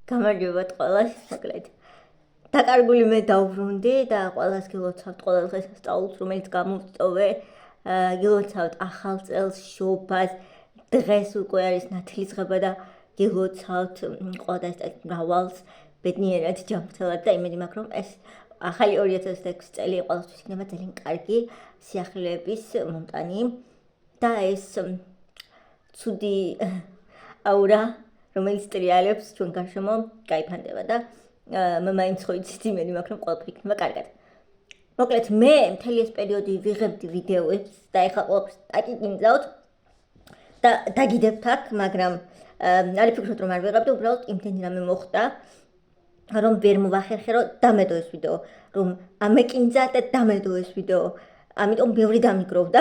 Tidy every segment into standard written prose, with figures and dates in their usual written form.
გამარჯობათ ყველას, მოკლედ. დაკარგული მე დავბრუნდი და ყველას გილოცავთ ყველა დღეს სწავლულს, რომელიც გამოვწოვე. გილოცავთ ახალ წელს, შობას. დღეს უკვე არის ნათლისღება და გილოცავთ ყველა ეს მრავალს ბედნიერად ჯანმრთელად და იმედი მაქვს, რომ ეს ახალი 2026 წელი ყველასთვის იქნება ძალიან კარგი სიახლეების მომტანი და ეს ცუდი აურა რომელიც ტრიალებს ჩვენ გარშემო გაიფანტება და მე მაინც ხო იცით იმედი მაქვს რომ ყველაფერი იქნება კარგად. მოკლედ მე მთელი ეს პერიოდი ვიღებდი ვიდეოებს და ეხლა ყველაფერს დაგიგინძავთ და დაგიდებთ აქ, მაგრამ არ ვფიქრობ რომ არ ვიღებდი, უბრალოდ იმდენი რამე მოხდა რომ ვერ მოვახერხე რომ დამედო ეს ვიდეო, რომ ამეკინძა და დამედო ეს ვიდეო. ამიტომ ბევრი დამიგროვდა.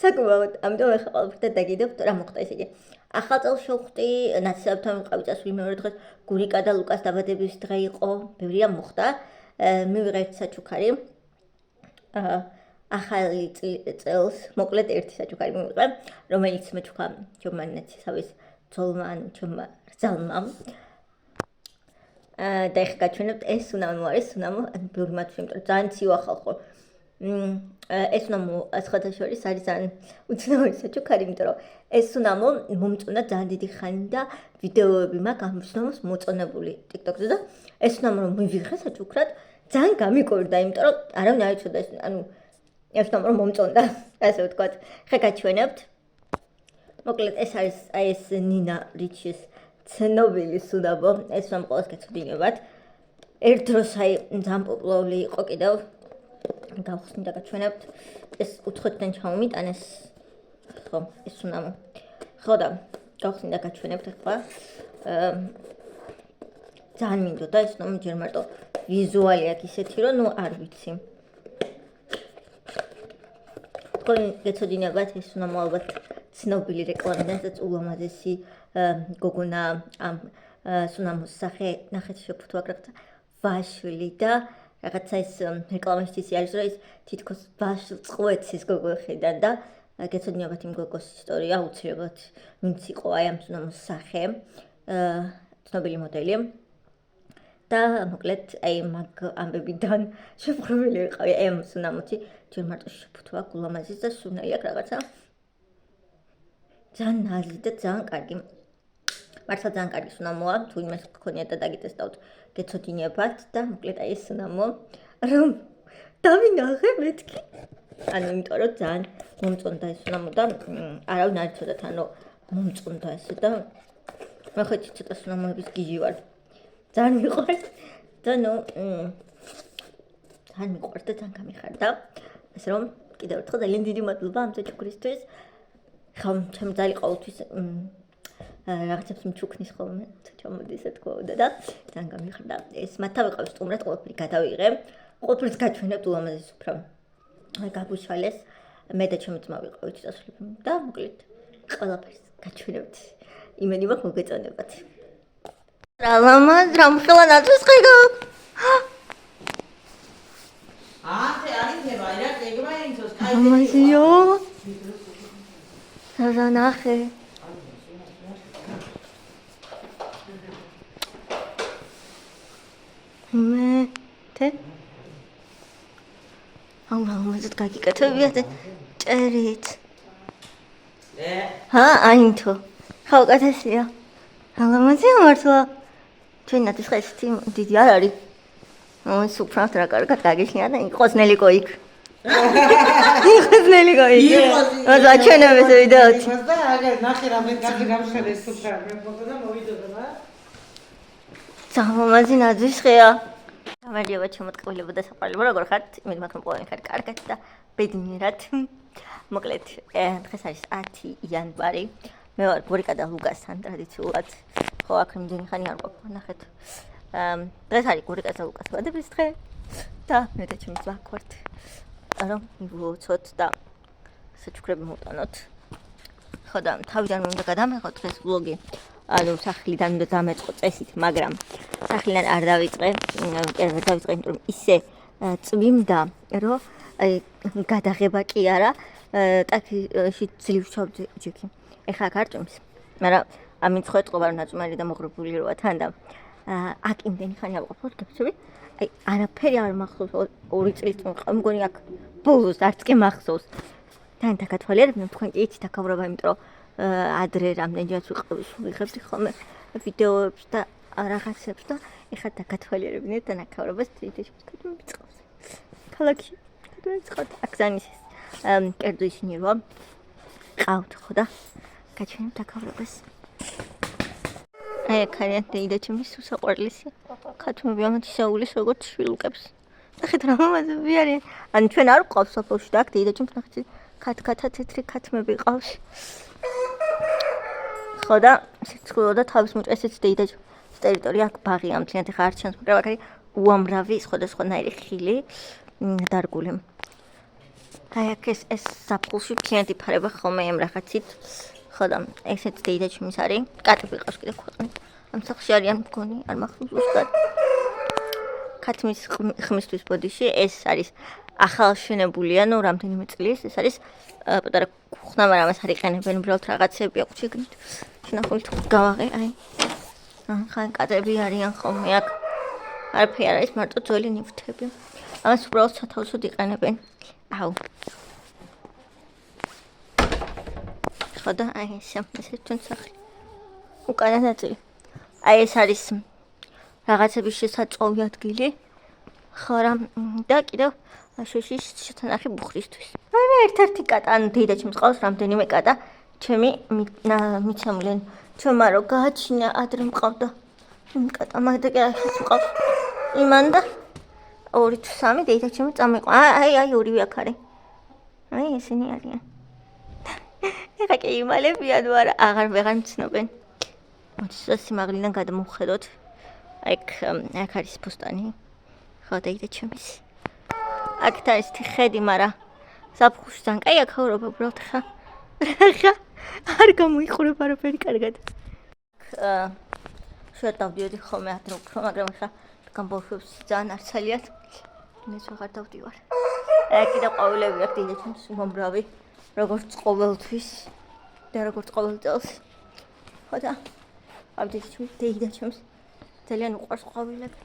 საკმაოდ, ამიტომ ეხლა ყველაფერს დაგიდებთ რა მოხდა ესე იგი. ახალ წელს შევხვდი, ნათლისღებთან ვიყავი წასული მეორე დღეს, გურიკა და ლუკას დაბადების დღე იყო, ბევრი რამ მოხდა. მივიღე ერთი საჩუქარი. ახალი წელს, მოკლედ ერთი საჩუქარი მივიღე, რომელიც მეჩუქა ჩემმა ნაცისავის ძოლმა, ჩემმა რძალმა. და ეხლა გაჩვენებთ, ეს სუნამო არის, სუნამო, ბევრი მათვი, იმიტომ რომ ძალიან ციო ახალ ხო. ეს სუნამო სხვათა შორის არის ძალიან უცნაური საჩუქარი, იმიტომ რომ ეს სუნამო მომწონა ძალიან დიდი ხანი და ვიდეოები მაქვს ამ სუნამოს მოწონებული TikTok-ზე და ეს სუნამო რომ მივიღე საჩუქრად, ძალიან გამიკვირდა, იმიტომ რომ არავინ არ იცოდა ეს, ანუ ეს სუნამო რომ მომწონდა, ასე ვთქვათ. ხა გაჩვენებთ. მოკლედ ეს არის აი ეს ნინა რიჩის ცნობილი სუნამო, ეს სუნამო ყველას გეცოდინებათ. ერთ დროს აი ძალიან პოპულარული იყო კიდევ. გავხსნით და გაჩვენებთ. ეს 4-დან ჩამომიტანეს. ხო, ეს სუნამო. ხო და გავხსნით და გაჩვენებთ ახლა. ძალიან მინდოდა ეს სუნამო ჯერ მარტო ვიზუალი აქვს ისეთი, რომ ნუ არ ვიცი. თქვენ გეცოდინებათ ეს სუნამო ალბათ ცნობილი რეკლამიდანაც ულამაზესი გოგონა ამ სუნამოს სახე ნახეთ შეფუთვა გრაფთა ვაშვილი და რაღაცა ეს რეკლამაში ისე არის რომ ის თითქოს ვაშლ წყვეთს ეს გოგო ხედა და გეცოდინებათ იმ გოგოს ისტორია აუცილებლად ვინც იყო აი ამ სუნამოს სახე ცნობილი მოდელი და მოკლედ აი მაგ ამბებიდან შეფრობილი ვიყავი აი ამ სუნამოთი ჯერ მარტო შეფუთვა გულამაზის და სუნელი აქვს რაღაცა ძალიან ნაზი და ძალიან კარგი მართლა ძალიან კარგი სუნამოა თუ იმას გქონიათ და დაგიტესტავთ გეცოდინებათ და მოკლედ აი ეს სუნამო რომ დავინახე მეთქი ანუ იმიტომ რომ ძალიან მომწონდა ეს სუნამო და არავინ არ იცოდათ ანუ მომწონდა ესე და მე ხო ცოტა სუნამოების გიჟი ვარ ძალიან მიყვარს და ნუ ძალიან მიყვარს და ძალიან გამიხარდა ასე რომ კიდევ ერთხელ ძალიან დიდი მადლობა ამ საჩუქრისთვის ხომ ჩემ ძალიან ყოველთვის რაღაცებს მჩუქნის ხოლმე ჩამოდის ეთქვა და ძალიან გამიხარდა ეს მათა ვიყავი სტუმრად ყველაფერი გადავიღე ყველაფერს გაჩვენებთ ულამაზეს უფრო გაგუშალეს მე და ჩემი ძმა ვიყავით წასვლები და მოკლედ ყველაფერს გაჩვენებთ იმედი მაქვს მოგეწონებათ რა მხელა ნათვის ხიგო ამაზიო სანახე მე թե ამაზე გაგიკეთებიათ წერით აინთო ხო კეთესია ამაზე მართლა ჩვენ ნათლისღების დიდი არ არის სუფრად რა კარგად გაგიშნია და იყოს ნელიკო იქ იყოს ნელიკო იქ და ჩვენებს ვიდეოთი და აგერ ნახე რამე გამშელე სუფრა მე მოგდა მოვიდოდა სამომაზი ნაძვის ხეა გამარჯობა ჩემოწყვილებო და საყვარლებო როგორ ხართ იმედი მაქვს რომ ყველანი ხართ კარგად და ბედნიერად მოკლედ დღეს არის 10 იანვარი მე ვარ გურიკა და ლუკასთან ტრადიციულად ხო აქ იმდენი ხანი არ ყოფილა ნახეთ დღეს არის გურიკას და ლუკას დაბადების დღე და მე და ჩემი ძმა ვართ რომ მივუოცოთ და საჩუქრები მოვტანოთ ხო და თავიდან უნდა გადამეღოთ დღეს ვლოგი ანუ სახლიდან უნდა დამეწყო წესით მაგრამ სახლიდან არ დავიწყე კერვე დავიწყე იმიტომ რომ ისე წვიმდა რომ გადაღება კი არა ტაქიში ძლივ ჩავდი ჯექი ეხლა არ ჭმის მაგრამ ამით ხვეთყობა რომ ნაწმარი და მოღრუბული როა თან და აქ იმდენი ხანი ავყოფოთ გეცები აი არაფერი არ მახსოვს 2 წლის წინ მგონი აქ ბოლოს არც კი მახსოვს თან დაგათვალიერებდნენ თქვენ კი იცით აქავრობა იმიტომ რომ ადრე რამდენჯერაც ვიღებდი ხოლმე ვიდეოებს და რაღაცებს და ეხლა დაგათვალიერებინეთ და აქავრობას თვითონ მიწყავს ქალაქში თქვენ აქ ზანის კერძო ისინი როა ყავთ ხო და გაჩვენებთ აქავრობას აი ქარიან და ჩემის უსაყვარლესი ქათმები ამათი საულის როგორც შვილუკებს ნახეთ რა მომაზები არიან ან ჩვენ არ ყავს საფოში და აქ დედაჩემს ნახეთ ქათქათა თეთრი ქათმები ყავს ხო და სიცხვილო და თავის მუჭესიც დედაჩემს ტერიტორია აქ ბაღი ამ თლიანად ხარ ჩანს მაგრამ აქ არის უამრავი სხვადასხვანაირი ხილი დარგული აი აქ ეს საფულში თლიანად იფარება ხოლმე ამ რაღაცით ხო და ესეც დედაჩემის არის კატები ყავს კიდე ქვეყნით ამ სახლში არიან მგონი არ მახსოვს ზუსტად ქათმის ხმისთვის ბოდიში ეს არის ახალშენებული ანუ რამდენიმე წლის ეს არის პატარა ქუხნა მაგრამ ამას არ იყენებენ უბრალოდ რაღაცები აქვს შეგნით შენახული თუ გავაღე აი ხან კატები არიან ხოლმე აქ არაფერი არ არის მარტო ძველი ნივთები ამას უბრალოდ სათავსოდ იყენებენ აუ ხო და აი ეს თქვენ სახლი უკანა ნაწილი აი ეს არის რაღაცების შესაწყობი ადგილი ხო რა და კიდევ შოშის შეთანახი ბუხრისთვის აი მე ერთ-ერთი კატა ან დედაჩემს ყავს რამდენიმე კატა ჩემი მიცემულენ ჩემმა რო გააჩინა ადრე მყავდა კატა მაგდა კი ახაც მყავს იმან და 2 თუ 3 დედაჩემი წამიყვა აი ორივე აქ არის აი ესენი არიან ეხა კი იმალებიან თუ არა აღარ მცნობენ მოდი სიმაღლიდან გადმოვხედოთ აქ არის ფუსტანი ხო დედაჩემის აქ არის ხედი მაგრამ საფხუშთან კაი აქავრობა უბრალოდ ხა არ გამოიყურება არაფერი კარგად შევდავდიოდი ხოლმე ადრე უფრო მაგრამ ხა გამბოშვებს ძალიან არცალიათ ეს ვეღარ დავდივარ აი კიდე ყვავილები აქ დედაჩემს უმრავი როგორც ყოველთვის და როგორც ყოველ წელს ხო და დედაჩემს ძალიან უყვარს ყვავილები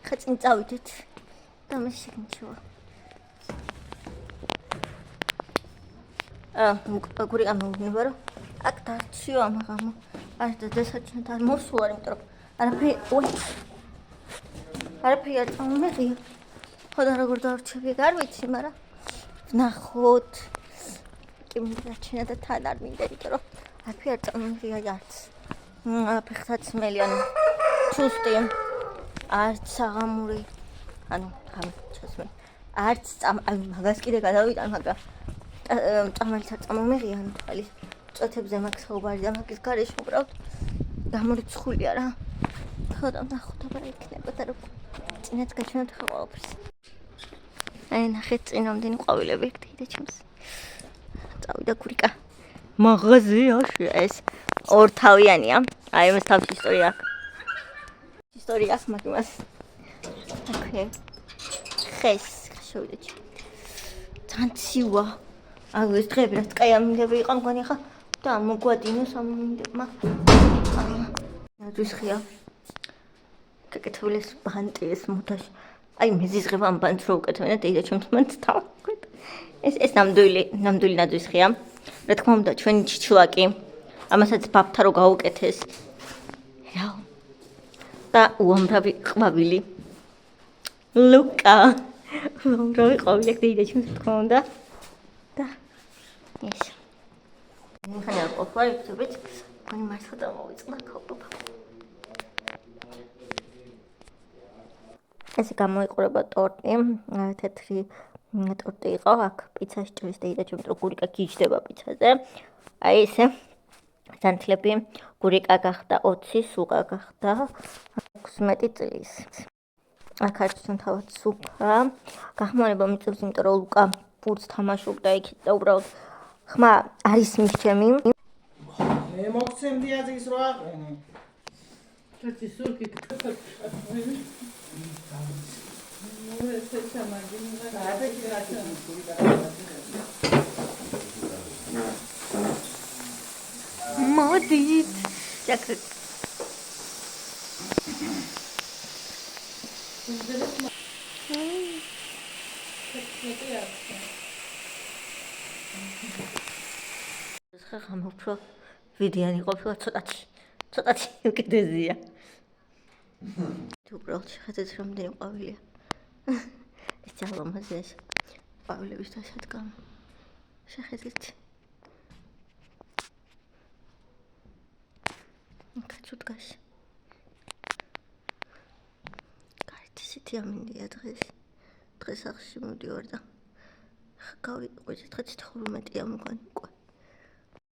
ხა წინ წავიდეთ და მე შეგნიჩვა გური ამოვნება რომ აქ დარჩიო ამაღამო არ დასაჩნად არ მოსულა იმიტომ რომ არაფერი არ წამომეღია ხო და როგორ დავარჩები არ ვიცი მაგრამ ვნახოთ კი მინდა და თან არ მინდა იმიტომ რომ არაფერი არ წამომეღია არც ფეხთა წმელი ანუ ჩუსტი არც საღამური ანუ ჩასმე არც მაგას კიდე გადავიტან მაგრამ წამალიც არ წამომეღია ანუ თვალის წოთებზე მაგ საუბარი და მაგის გარეშე უბრალოდ გამორიცხულია რა ხო და ნახოთ აბა იქნება და რომ წინაც გაჩვენოთ ხა ყველაფერს აი ნახეთ წინ რამდენი ყვავილები აქ დედაჩემს წავიდა გურიკა მაღაზიაში ეს ორთავიანია აი მას თავის ისტორია აქვს მაგას ოკეი ხეს შევიდეთ თან ცივა აი ეს დღეები რაც კაი ამინდები იყო მგონი ხა და მოგვადინოს ამინდებმა ნაძვის ხია გაკეთებულეს ბანტის მოდაში აი მეზიზღება ამ ბანტს რო უკეთებენ და დედაჩემს მანდ თავქვით ეს ნამდვილი ნაძვის ხია რა თქმა უნდა ჩვენი ჩიჩილაკი ამასაც ბაბთა რო გაუკეთეს რა და უამრავი ყვავილი ლუკა უამრავი ყვავილი აქ დედაჩემს თქმა უნდა და ეს ხანი არ ყოფილი ვიქცებით მგონი მართლა დამოვიწყდა ქოპობა ეს გამოიყურება ტორტი თეთრი ტორტი იყო აქ პიცას ჭრის დედაჩემს რო გურიკა გიჯდება პიცაზე აი ესე ზანთლები გურიკა გახდა 20 სუყა გახდა 16 წლის აქ არის თავად სუფა გახმარება მიწევს იმიტომ რომ ლუკა ფურს თამაშობდა იქით და უბრალოდ ხმა არის მისჩემი მე მოგცემდი აზრის რო აყენე თეთრი სურკი ხედით. აკრე. ხახამ უფრო ვიდიანი ყოფილა ცოტათი უკიდეზია. უბრალოდ შეხედეთ რამდენი ყვავილია. ეს ძალამაზია ეს ყვავილების დასადგამი. შეხედეთ. კაცუდგაში. კარით ისეთი ამინდია დღეს სახლში მივდივარ და გავიყვეთ 15 ამგვარი უკვე